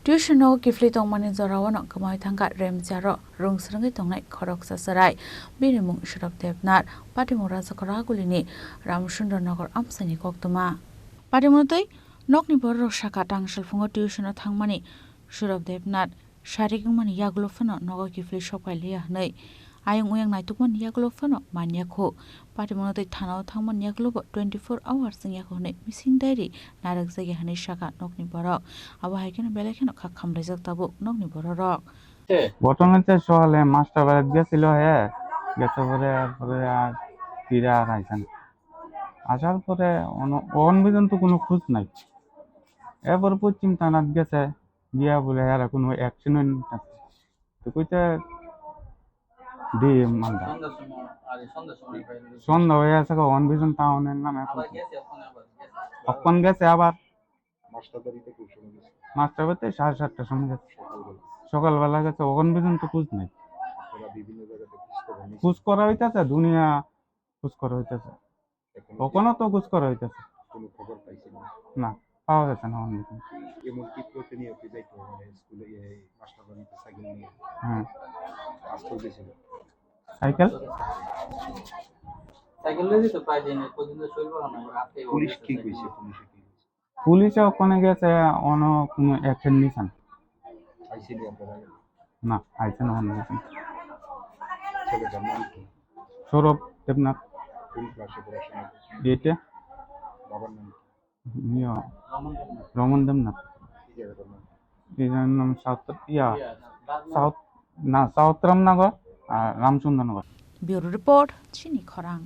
Tuition kifli tongmani zorawan kamai thangkat remjaro rungsrangi tongnai khorok sasarai birimung shurab devnat patimung rajakoragulini Ramsundar amsani koktuma patimuntai nokni borok saka tangshal fungo tuition thangmani shurab devnat sharigmani yaglo fano nogo kifli sokai liya hnai ayung uyang naitukman yaglo fano manyakho patimuntai thanao thangman yaglo 24 hours yakho hnai missing diary narak jagi hnai saka nokni borok abo haikena belekeno khakam rejak tabu nokni borok ঘটনাতে সকালে master বাড়ি গেছিল গেছে পরে আর ফিরে আর আইসেন আসার পরে অন পর্যন্ত কোনো খোঁজ নাই এরপর পশ্চিম থানাত গেছে গিয়া বলে আর কোনো অ্যাকশন তো কইতে দি মান্দা সন্ধ্যা হয়ে আছে অন ভিজন টাউনের নামে কখন গেছে আবার মাস্টার বাড়িতে 7:30টার সময় গেছে সকালবেলা গেছে ওখান পর্যন্ত খোঁজ নাই খোঁজ করা হইতেছে দুনিয়া খোঁজ করা হইতেছে ওখানেও তো খোঁজ করা হইতেছে না পাওয়া যাচ্ছে না সাইকেল পুলিশে ওখানে গেছে অন্য কোনো অ্যাকশন নিছেন না আইসে না অন্য গেছেন সৌরভ দেবনাথ এটা রমন দেবনাথ এই নাম সাউথ রামনগর আর রামচন্দ্রনগর। ব্যুরো রিপোর্ট চিনি খরাং।